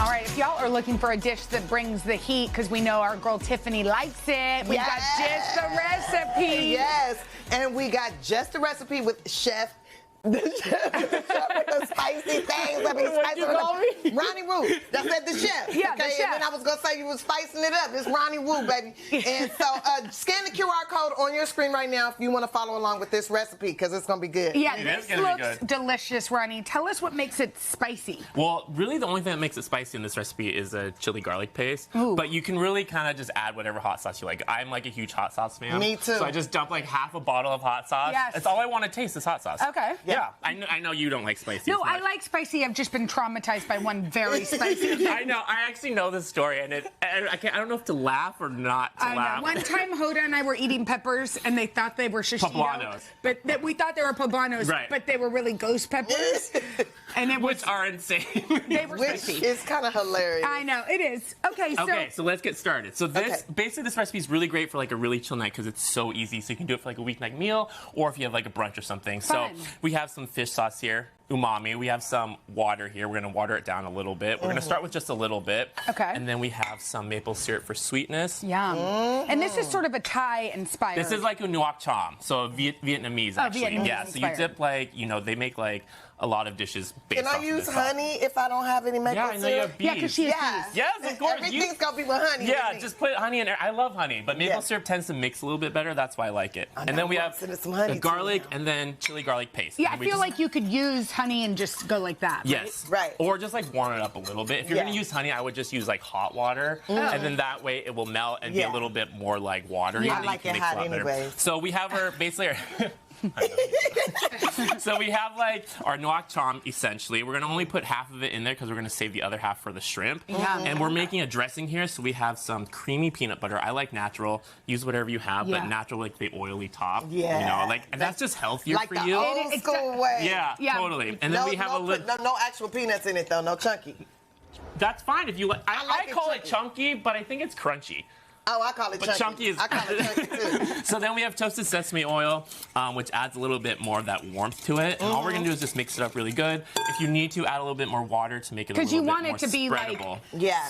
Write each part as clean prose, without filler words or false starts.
All right, if y'all are looking for a dish that brings the heat, because we know our girl Tiffany likes it, we've got just the recipe. Yes, and we got just the recipe with Chef. The chef with the spicy things. What'd you call me? Ronnie Woo. That's at the chef. Yeah, okay? the chef. And then I was gonna say you was spicing it up. It's Ronnie Woo, baby. And so scan the QR code on your screen right now if you want to follow along with this recipe because it's gonna be good. Yeah, It is this gonna be looks good. delicious, Ronnie. Tell us what makes it spicy. Well, really the only thing that makes it spicy in this recipe is a chili garlic paste. Ooh. But you can really kind of just add whatever hot sauce you like. I'm like a huge hot sauce fan. Me too. So I just dump like half a bottle of hot sauce. Yes. That's all I want to taste is hot sauce. Okay. Yeah. I know you don't like spicy. No, as I much. like spicy. I've just been traumatized by one very spicy thing. I know. I actually know this story, and I don't know if to laugh or not to I laugh. know. One time, Hoda and I were eating peppers, and they thought they were shishito. Poblanos. But we thought they were poblanos, Right. but they were really ghost peppers. And it was, Which are insane. they were Which spicy. is kind of hilarious. I know, it is. Okay, so... Okay, so let's get started. So basically this recipe is really great for like a really chill night because it's so easy. So you can do it for like a weeknight meal or if you have like a brunch or something. Fun. So we have some fish sauce here, umami. We have some water here. We're gonna water it down a little bit. We're gonna start with just a little bit. Okay. And then we have some maple syrup for sweetness. Yum. And this is sort of a Thai inspired. This is like a nuoc cham, so a Vietnamese actually. Vietnamese yeah, so inspired. you dip like, they make like a lot of dishes based Can off I of use this sauce. honey if I don't have any maple Yeah, I know you syrup? have bees. Yeah, because she has Yes. bees. Yes, of course. Everything's gonna be with honey. Yeah, with me. just put honey in there. I love honey, but maple Yeah. syrup tends to mix a little bit better. That's why I like it. And know, then we I'm have sending some honey the to garlic you. and then chili garlic paste. Yeah, I And we feel just- like you could use honey and just go like that. Yes. Right. Or just like warm it up a little bit. If you're Yeah. gonna use honey, I would just use like hot water, and then that way it will melt and be Yeah. a little bit more like watery. Yeah, I and then like you can it mix hot a lot better. anyways. So we have our basically. So we have like our nuoc cham essentially. We're gonna only put half of it in there because we're gonna save the other half for the shrimp. And we're making a dressing here, so we have some creamy peanut butter. I like natural. Use whatever you have, Yeah. but natural like the oily top. Yeah. And that's just healthier like for the you. old It's school way. Yeah, Yeah. totally. And then we have a little. no actual peanuts in it though. No chunky. That's fine if you like. I like I it call it chunky. chunky, but I think it's crunchy. Oh, I call it But chunky. chunky is. I call it chunky too. So then we have toasted sesame oil, which adds a little bit more of that warmth to it. And all we're gonna do is just mix it up really good. If you need to, add a little bit more water to make it a Because little you bit want more it to be like spreadable. Yeah.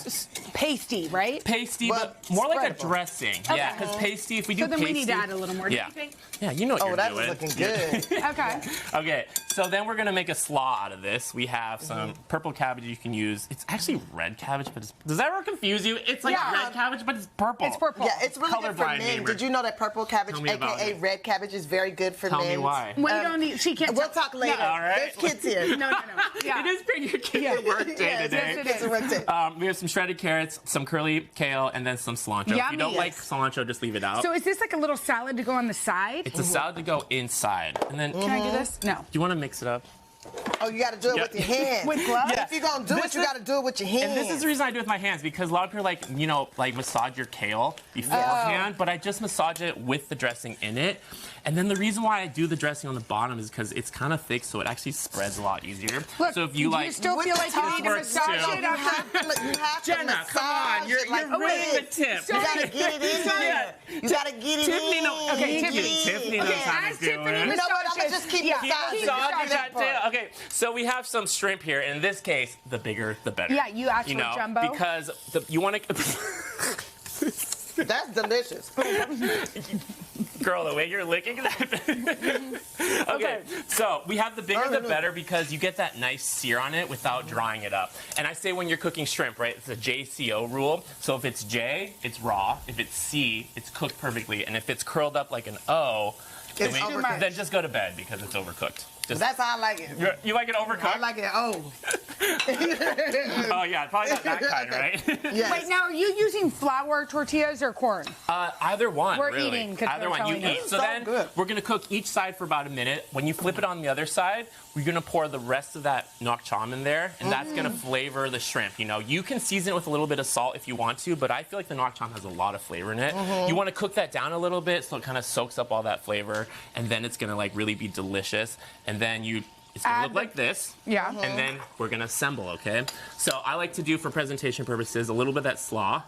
pasty, right? Pasty, But but more like a spreadable. dressing. Yeah, because pasty, if we do So then pasty, we need to add a little more. Yeah. Do you think? Yeah, you know what Oh, you're that's doing. looking good. Okay. Okay, so then we're gonna make a slaw out of this. We have some purple cabbage you can use. It's actually red cabbage, but does that ever confuse you? It's like Yeah. red cabbage, but it's purple. It's purple. Yeah, it's really good for Colorblind men. neighbor. Did you know that purple cabbage, Tell me about aka it. red cabbage, is very good for men? Tell me why. Well, you don't need. She can't. We'll talk later. No. All right. There's kids here. No. Yeah. It is bring your kid to work day Yes, today. yes, it It's a work day. We have some shredded carrots, some curly kale, and then some cilantro. If Yummy. you don't like cilantro, just leave it out. So is this like a little salad to go on the side? It's a salad to go inside. And then, Can I do this? No. do you want to mix it up? Oh, you got to do it Yeah. with your hands. With gloves? If you're going to do it, you got to do it with your hands. And this is the reason I do it with my hands, because a lot of people like massage your kale beforehand, but I just massage it with the dressing in it. And then the reason why I do the dressing on the bottom is because it's kind of thick, so it actually spreads a lot easier. Look, so if do you like, you still With feel the like you tongue, need to works massage too. it You after? have to Jenna, massage come on, you're it like ruining the this. tip. You got to get it in there. Yeah. You got to get it Tiffany in. knows. Okay, Thank you. Tiffany. Tiffany knows Okay, how as to do Tiffany it. You know what? I'm massages- going to just keep Yeah. massaging. Massage that that part. tail. Okay, so we have some shrimp here. In this case, the bigger, the better. Yeah, you asked for jumbo. Because you want to. That's delicious. Girl, the way you're licking that. Okay, so we have the bigger the better because you get that nice sear on it without drying it up. And I say when you're cooking shrimp, right, it's a JCO rule. So if it's J, it's raw. If it's C, it's cooked perfectly. And if it's curled up like an O, It's too much. then just go to bed because it's overcooked. Just, That's how I like it. you like it overcooked? I like it. Oh. Oh yeah, probably not that kind, right? Yes. Wait, now are you using flour tortillas or corn? Either one, We're really. eating 'cause Either we're one, you telling eat. us. So So then good. we're gonna cook each side for about a minute. When you flip it on the other side, we're gonna pour the rest of that nuoc cham in there, and that's gonna flavor the shrimp. You can season it with a little bit of salt if you want to, but I feel like the nuoc cham has a lot of flavor in it. You want to cook that down a little bit so it kind of soaks up all that flavor, and then it's gonna like really be delicious. And then it's gonna Add look like this. Yeah. And then we're gonna assemble, okay? So I like to do, for presentation purposes, a little bit of that slaw,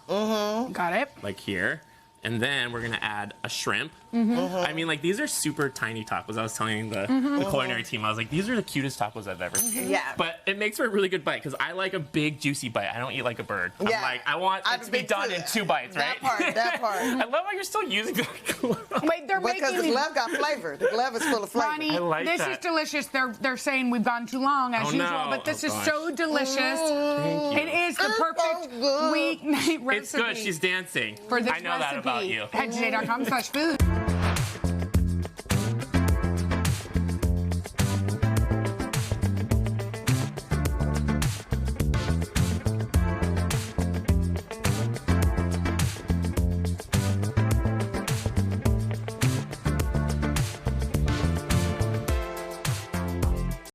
Got it. like here. And then we're gonna add a shrimp. I mean, like, these are super tiny tacos. I was telling the culinary team, I was like, these are the cutest tacos I've ever seen. Yeah. But it makes for a really good bite because I like a big, juicy bite. I don't eat like a bird. Yeah. I'm like, I want it to be done in 2 bites, right? That part. I love how you're still using the glove. Wait, they're Because making the me... glove got flavor. The glove is full of flavor. Ronnie, I like this that. is delicious. They're saying we've gone too long as usual, no. but this Oh, is gosh. so delicious. Thank you. It is the It's so perfect good. weeknight recipe. It's good. She's dancing. for this I know recipe. that about you. Headtoday.com/food.